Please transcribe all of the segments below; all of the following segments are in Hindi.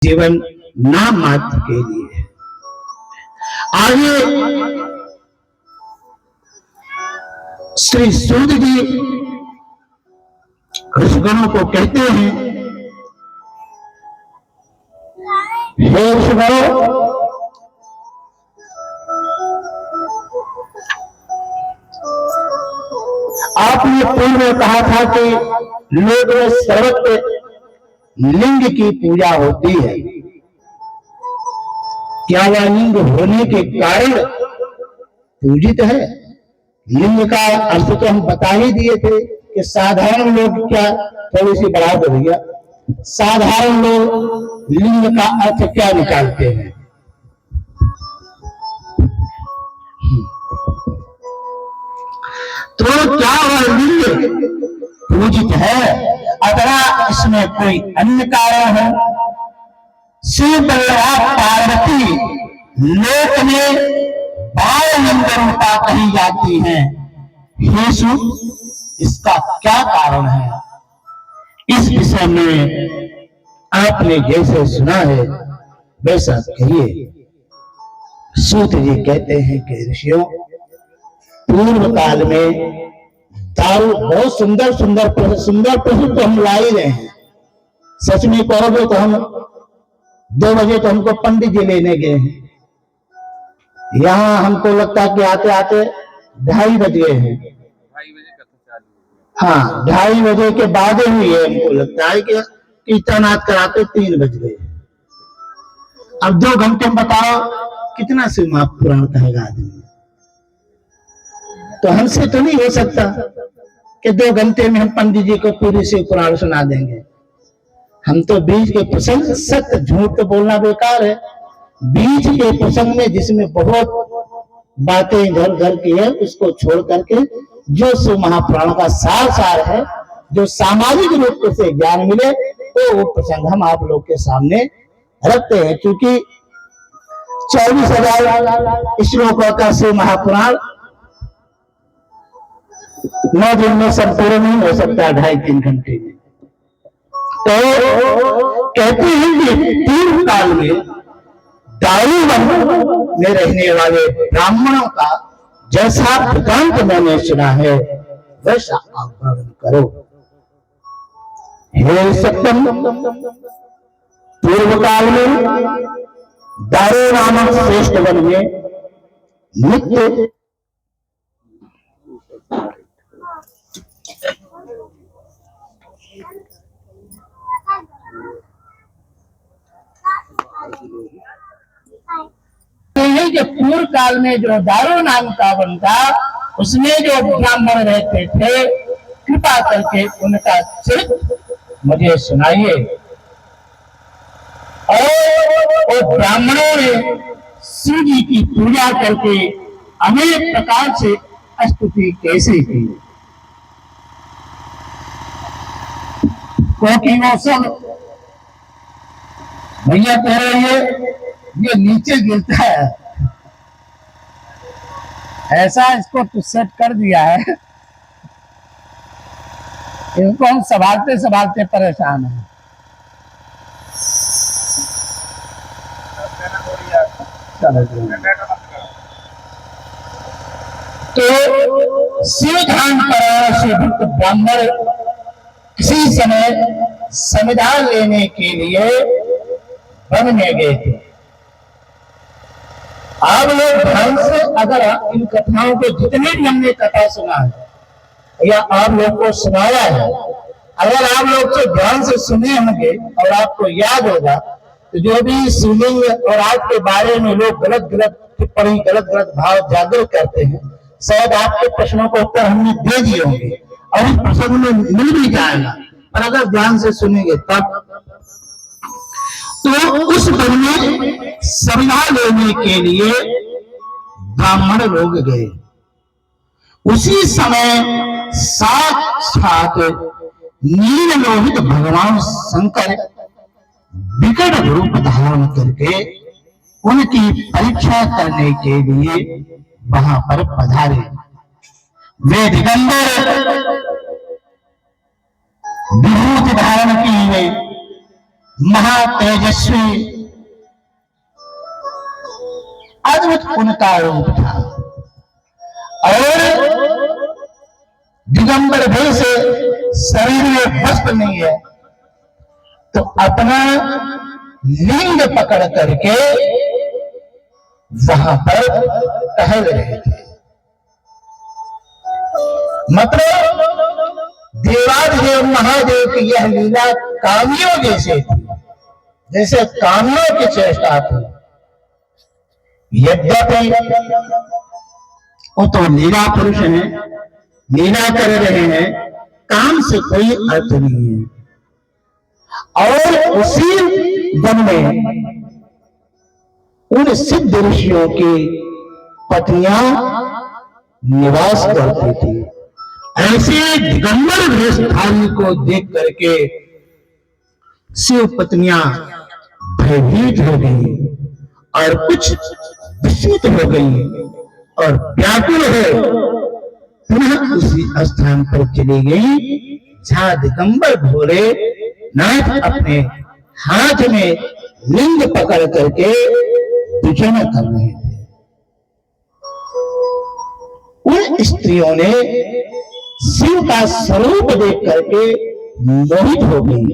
जीवन नाम मात्र के लिए। आगे श्री सूत जी ऋषिगणों को कहते हैं, हे ऋषिगणों, आपने पूर्व में कहा था कि लोक में सर्वत्र लिंग की पूजा होती है। क्या वह लिंग होने के कारण पूजित है? लिंग का अर्थ तो हम बता ही दिए थे कि साधारण लोग, क्या थोड़ी सी बढ़ा दो भैया, साधारण लोग लिंग का अर्थ क्या निकालते हैं? तो क्या वह लिंग पूजित है? अगर इसमें कोई अन्य कारण है, शिव बल्लभ पार्वती लोक में बाल लिंग रूपा कही जाती है। हे सूत, इसका क्या कारण है? इस विषय में आपने जैसे सुना है वैसा कहिए। सूत जी कहते हैं कि ऋषियों, पूर्व काल में दारू बहुत सुंदर सुंदर प्रसिद्ध तो हम ला ही रहे हैं। सच में कहोगे तो हम 2 बजे तो हमको पंडित जी लेने गए हैं, यहाँ हमको लगता है कि आते आते 2:30 बज गए हैं। हाँ, 2:30 बजे के बाद हुई है। हमको लगता है कि कीर्तनाद कराते 3 बज गए। अब 2 घंटे में बताओ कितना सिनेमा पुराण कहेगा आदमी? तो हमसे तो नहीं हो सकता कि 2 घंटे में हम पंडित जी को पूरी शिव पुराण सुना देंगे। हम तो बीच के प्रसंग, सत्य झूठ तो बोलना बेकार है, बीच के प्रसंग में जिसमें बहुत बातें घर घर की है उसको छोड़ करके जो शिव महापुराण का सार है, जो सामाजिक रूप से ज्ञान मिले, तो वो प्रसंग हम आप लोग के सामने रखते हैं। क्योंकि 24,000 श्लोकों का शिव महापुराण 9 दिन में संपूर्ण नहीं हो सकता, 2.5-3 घंटे में। तो कहते हैं कि पूर्व काल में दारूवन में रहने वाले ब्राह्मणों का जैसा वृतांत मैंने सुना है वैसा आप वर्णन करो। हे सत्यम, पूर्व काल में दारू नामक श्रेष्ठ वन में नित्य जो पूर्व काल में जो दारू नाम का वन था उसमें जो ब्राह्मण रहते थे, कृपा करके उनका चरित्र मुझे सुनाइए। और ब्राह्मणों ने शिव जी की पूजा करके अनेक प्रकार से स्तुति कैसे की, क्योंकि वो सब भैया कह रहे हैं ये नीचे गिरता है, ऐसा इसको तो सेट कर दिया है, इनको हम संभालते संभालते परेशान हैं। तो शिव ध्यान पर शिवभक्त ब्राह्मण किसी समय संविधान लेने के लिए वन में गए थे। आप लोग ध्यान से अगर इन कथाओं को, जितने भी हमने कथा सुना है या आप लोग को सुनाया है, अगर आप लोग तो ध्यान से सुने होंगे और आपको याद होगा, तो जो भी शिवलिंग और आज के बारे में लोग गलत गलत टिप्पणी, गलत गलत भाव जागृत करते हैं, शायद आपके प्रश्नों को उत्तर हमने दे दिए होंगे और इस प्रसंग में मिल भी जाएगा, पर अगर ध्यान से सुनेंगे तब। तो उस वन में संविधा लेने के लिए ब्राह्मण लोग गए। उसी समय साक्षात नील लोहित भगवान शंकर विकट रूप धारण करके उनकी परीक्षा करने के लिए वहां पर पधारे। वे दिगंबर विभूति धारण किए महातेजस्वी अद्भुत उनका रूप था और दिगंबर भेष से शरीर में वस्त्र नहीं है तो अपना लिंग पकड़ करके वहां पर टहल रहे थे। मतलब देवाधिदेव महादेव की यह लीला कामियों जैसे थी, जैसे कामियों की चेष्टा थी। यद्यपि वो तो लीला पुरुष हैं, लीला कर रहे हैं, काम से कोई अर्थ नहीं है। और उसी वन में उन सिद्ध ऋषियों की पत्नियां निवास करती थी। ऐसे दिगंबर वेशधारी को देख करके शिव पत्नियां भयभीत हो गई और कुछ विस्मित हो गई और व्याकुल है पुनः उसी स्थान पर चली गई जहां दिगंबर भोले नाथ अपने हाथ में लिंग पकड़ करके पूजना कर रहे थे। उन स्त्रियों ने शिव का स्वरूप देख करके मोहित हो गई।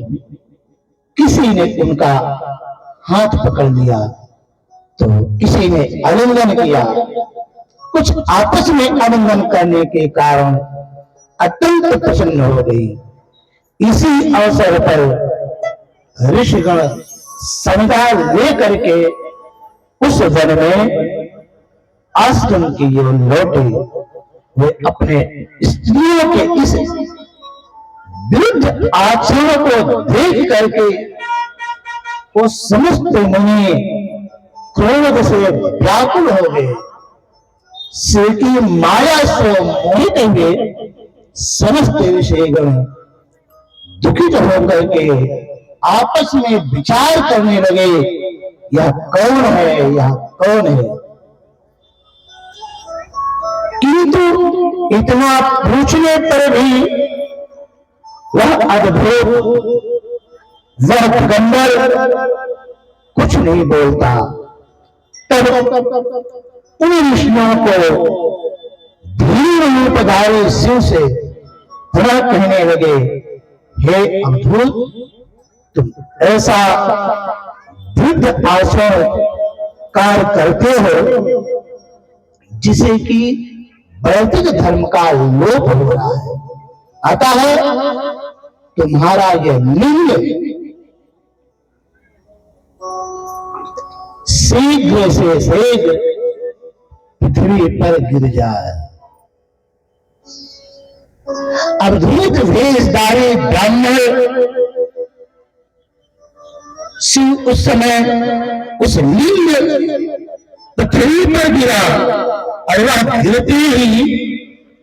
किसी ने उनका हाथ पकड़ लिया तो किसी ने आलिंगन किया। कुछ आपस में आलिंगन करने के कारण अत्यंत प्रसन्न हो गई। इसी अवसर पर ऋषिगण समुदाय लेकर के उस वन में आश्रम की ओर लौटे। वे अपने स्त्रियों के इस विरुद्ध आचरण को देख करके वो समस्त मुनि क्रोध से व्याकुल हो गए। शिव की माया से मोहित हुए समस्त ऋषिगण दुखित होकर के आपस में विचार करने लगे, यह कौन है, यह कौन है। किंतु इतना पूछने पर भी वह अद्भुत, वह दिगंबर कुछ नहीं बोलता। तब उन ऋषियों को धीर रूपधारी शिव से पुनः कहने लगे, हे अवधूत, तुम ऐसा वृद्ध आचरण कार्य करते हो जिसे कि वैदिक धर्म का लोप हो रहा है। अतः तुम्हारा यह लिंग शीघ्र से शीघ्र पृथ्वी पर गिर जाए। अवधूत वेशधारी ब्राह्मण शिव उस समय उस लिंग पृथ्वी पर गिरा और वह गिरते ही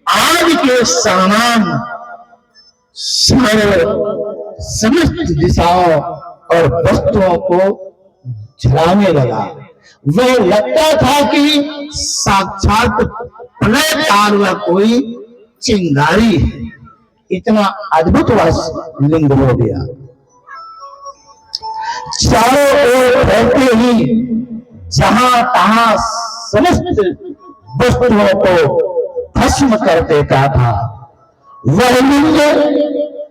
आग के समान समस्त दिशाओं और वस्तुओं को जलाने लगा। वह लगता था कि साक्षात प्रलय काल का कोई चिंगारी है। इतना अद्भुत वह लिंग हो गया। चारों ओर फैलते ही जहां तहां समस्त वस्तुओं को भस्म कर देता था। वह लिंग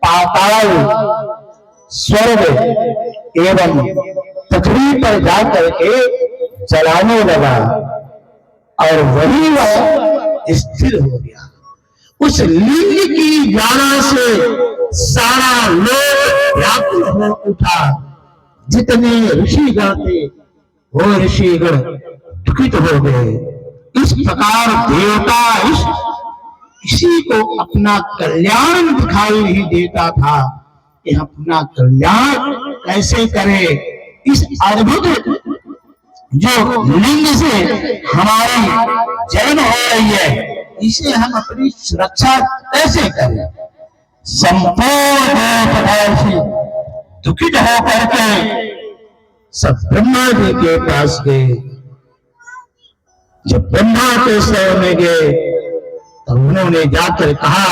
पाताल, स्वर्ग एवं पृथ्वी पर जाकर के जलाने लगा और वही वह स्थिर हो गया। उस लिंग की ज्वाला से सारा लोक व्याकुल हो उठा। जितने ऋषिगण थे वो ऋषिगण दुखित हो गए। इस प्रकार देवता इसी को अपना कल्याण दिखाई नहीं देता था कि अपना कल्याण कैसे करे। इस अद्भुत जो लिंग से हमारी जन्म हो रही है, इसे हम अपनी सुरक्षा कैसे करें। संपूर्ण दुखित होकर के सब ब्रह्मा जी के पास गए। जब ब्रह्मा के शरण में गए तो उन्होंने जाकर कहा,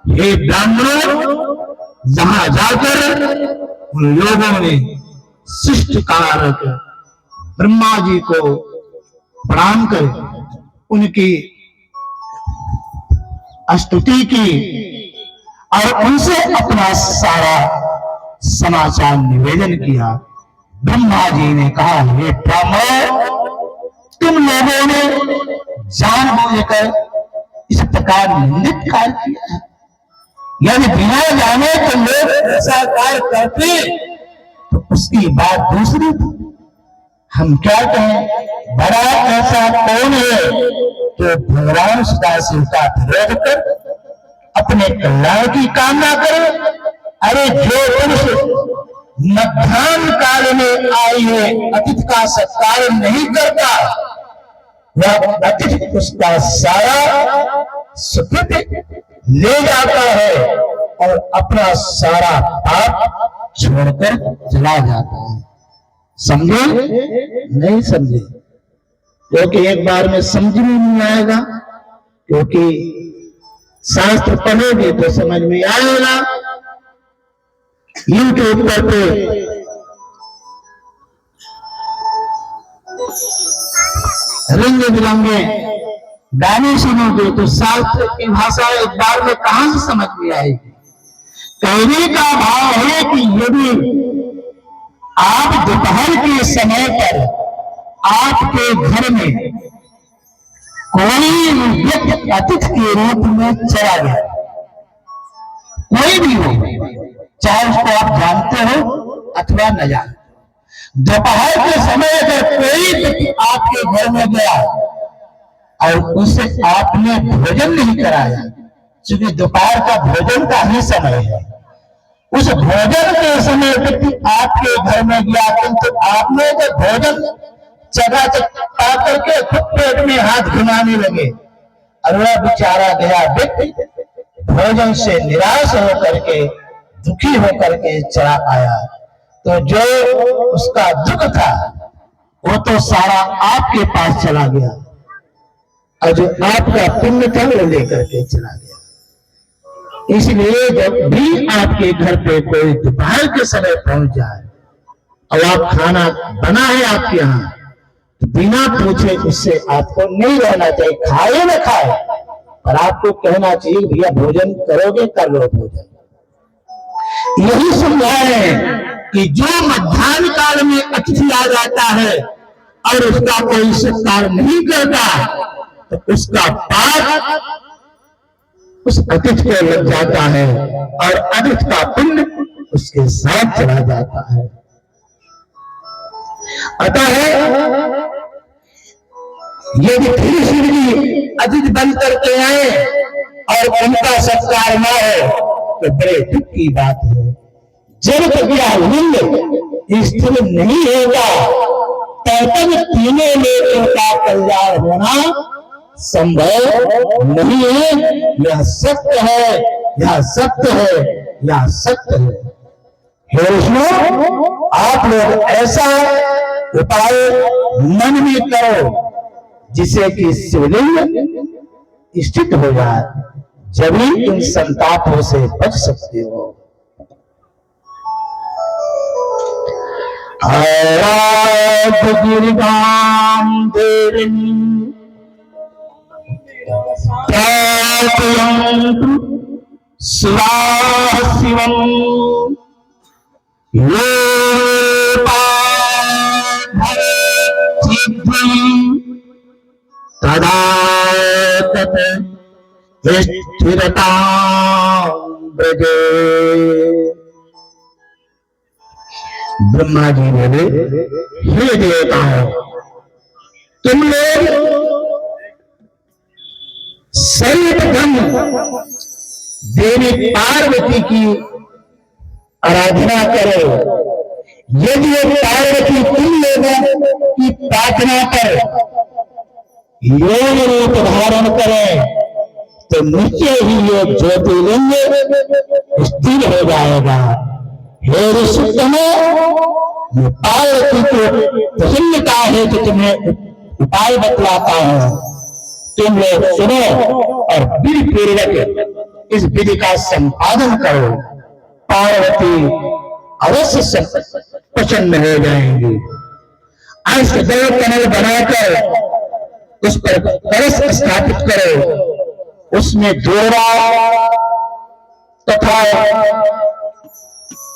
हे ब्राह्मणों, जहां जाकर उन लोगों ने सृष्टिकारक ब्रह्मा जी को प्रणाम कर उनकी स्तुति की और उनसे अपना सारा समाचार निवेदन किया। ब्रह्मा जी ने कहा, हे ब्राह्मणों, तुम लोगों ने जानबूझकर इस प्रकार निंदित कार्य किया है। यदि बिना जाने तो लोग ऐसा कार्य करते तो उसकी बात दूसरी थी। हम क्या कहें, बड़ा ऐसा कौन है तो भगवान सदाशिव का विरोध कर अपने कल्याण की कामना करे। अरे जो पुरुष मध्याह्न काल में आई है अतिथि का सत्कार नहीं करता, वह अतिथि उसका सारा सुकृत ले जाता है और अपना सारा पाप छोड़कर चला जाता है। समझे? नहीं समझे? क्योंकि एक बार में समझ में नहीं आएगा, क्योंकि शास्त्र पढ़ोगे तो समझ में आएगा। यूट्यूब पर तो रंग बिरंगे गाने सुनोगे तो शास्त्र की भाषा एक बार में कहां से समझ में आएगी। कहने का भाव है कि यदि आप दोपहर के समय पर आपके घर में कोई व्यक्ति अतिथि के रूप में चला गया, कोई भी हो, चाहे उसको आप जानते हो अथवा न जानते, दोपहर के समय अगर कोई व्यक्ति आपके घर में गया और उसे आपने भोजन नहीं कराया, क्योंकि दोपहर का भोजन का ही समय है, उस भोजन के समय व्यक्ति आपके घर में गया, किंतु आपने जो भोजन चबा चबा करके खुद पेट में हाथ घुमाने लगे और वह बेचारा गया व्यक्ति भोजन से निराश होकर के दुखी होकर के चला आया, तो जो उसका दुख था वो तो सारा आपके पास चला गया और जो आपका पुण्य था वो लेकर के चला गया। इसलिए जब भी आपके घर पे कोई दोपहर के समय पहुंच जाए और आप खाना बना है आपके यहाँ, तो बिना पूछे उससे आपको नहीं रहना चाहिए। खाए न खाए, पर आपको कहना चाहिए भैया भोजन करोगे कर लो भोजन। यही समझाए कि जो मध्याह्न काल में अतिथि आ जाता है और उसका कोई सत्कार नहीं करता, तो उसका पाप उस अतिथि को लग जाता है और अतिथि का पुण्य उसके साथ चला जाता है। अतः यदि फिर शिव जी अतिथि बन करके आए और उनका सत्कार न हो तो बड़े दुख की बात है। जब तक यह लिंग स्थिर नहीं होगा तब तक तीनों लोगों का कल्याण होना संभव नहीं है। यह सत्य है, यह सत्य है, यह सत्य है। हे विष्णु, आप लोग ऐसा उपाय मन में करो जिसे कि शिवलिंग स्थित हो जाए, जब ही इन संतापों से बच सकते हो। गिरिधाम देवी शिवम तदा स्थिरता ब्रजे। ब्रह्मा जी बोले, हे देवताओं, तुम लोग सर्वप्रथम देवी पार्वती की आराधना करो। यदि पार्वती तुम लोगों की प्रार्थना पर योग रूप धारण करें तो निश्चय ही ये ज्योतिर्लिंग स्थिर हो जाएगा। हे ऋषितमो, पार्वती को प्रसन्नता है तो तुम्हें उपाय बतलाता हूं, तुम लोग सुनो और विधि पूर्वक इस विधि का संपादन करो। पार्वती अवश्य प्रसन्न हो जाएंगी। अष्टदल कमल बनाकर उस पर कलश स्थापित करो, उसमें जोड़ा तथा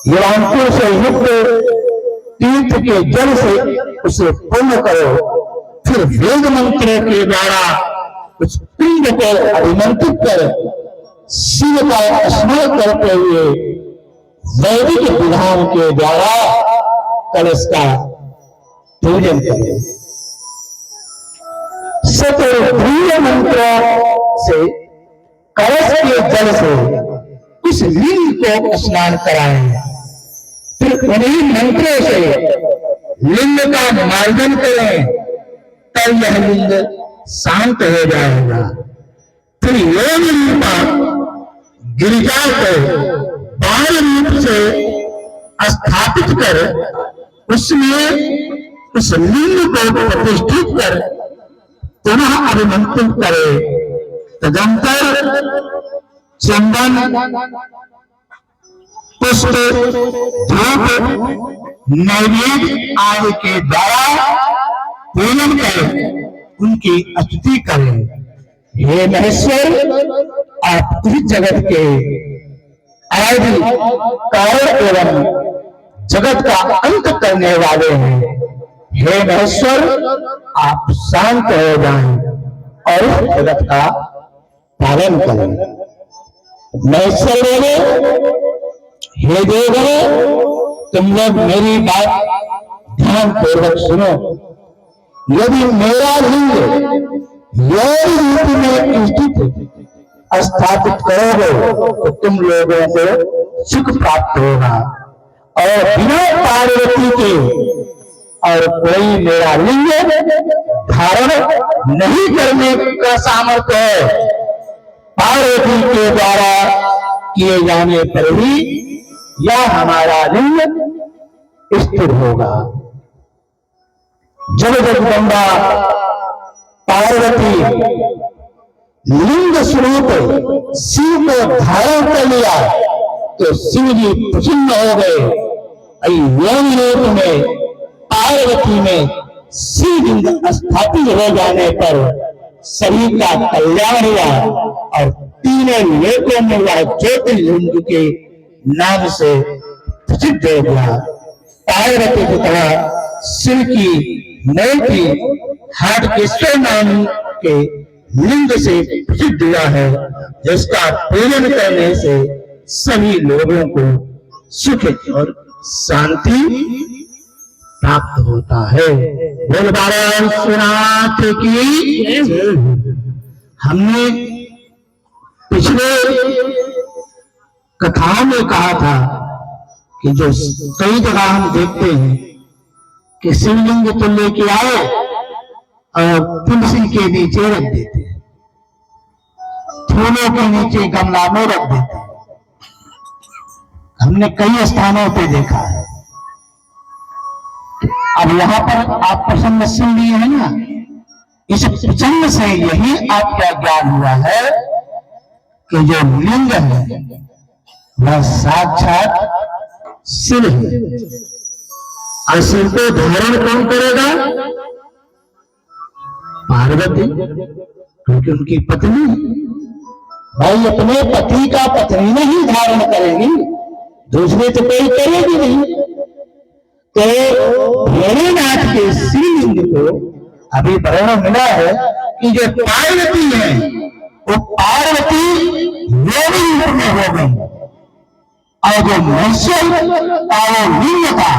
हिमांकुर से युक्त तीर्थ के जल से उसे पूर्ण करो। फिर वेद मंत्रों के द्वारा उस पिंड को अभिमंत्रित कर शिव का स्मरण करते हुए वैदिक विधान के द्वारा कलश का पूजन करें। सतोध्रीय मंत्रों से कलश के जल से उस लिंग को स्नान कराएं। फिर उन्हीं मंत्रों से लिंग का मार्जन करें, तब यह लिंग शांत हो जाएगा। फिर योग रूपा गिरिजा को बाल रूप से स्थापित कर उसमें उस लिंग को प्रतिष्ठित कर पुनः अभिमंत्रित करे। तदंतर चंदन, पुष्प, धूप, नैवेद्य आदि के द्वारा पूजन कर उनकी स्तुति करें। हे महेश्वर, आप इस जगत के आदि कारण एवं जगत का अंत करने वाले हैं। हे महेश्वर, आप शांत हो जाएं और इस जगत का पालन करें। महेश्वर बोले, हे देवगण, तुम लोग मेरी बात ध्यान पूर्वक सुनो। यदि मेरा लिंग योग रूप में स्थित स्थापित करोगे तो तुम लोगों को सुख प्राप्त होगा, और बिना पार्वती के और कोई मेरा लिंग धारण नहीं करने का सामर्थ्य है। पार्वती के द्वारा किए जाने पर ही यह हमारा लिंग स्थिर होगा। जब जगदम्बा पार्वती लिंग स्वरूप शिव को धारण कर लिया तो शिव जी प्रसन्न हो गए। योग रूप में पार्वती में शिवलिंग स्थापित हो जाने पर सभी का कल्याण हुआ और तीनों लोकों में वह ज्योतिर्लिंग के नाम से प्रसिद्ध हो गया। पार्वती को कहा शिव की मूर्ति हाटकेश्वर नाम के लिंग से प्रसिद्ध हुआ है, जिसका पूजन करने से सभी लोगों को सुख और शांति प्राप्त होता है। बोल बारानाथ की। हमने पिछले कथाओं में कहा था कि जो कई जगह हम देखते हैं कि शिवलिंग तो लेके आए और तुलसी के नीचे रख देते हैं, फूलों के नीचे गमला में रख देते हैं। हमने कई स्थानों पे देखा है। अब यहाँ पर आप प्रसन्न सुन लिए है ना, इस प्रसन्न से यही आपका ज्ञान हुआ है कि जो लिंग है वह साक्षात शिव है। और शिव को धारण कौन करेगा? पार्वती, क्योंकि उनकी पत्नी। भाई अपने पति का पत्नी नहीं धारण करेगी, दूसरे तो कोई करेगी नहीं। तो भोलेनाथ के शिवलिंग को अभी वर्णन मिला है कि जो पार्वती है वो पार्वती योगी रूप में हो गई, और जो महेश्वर का वो लिंग था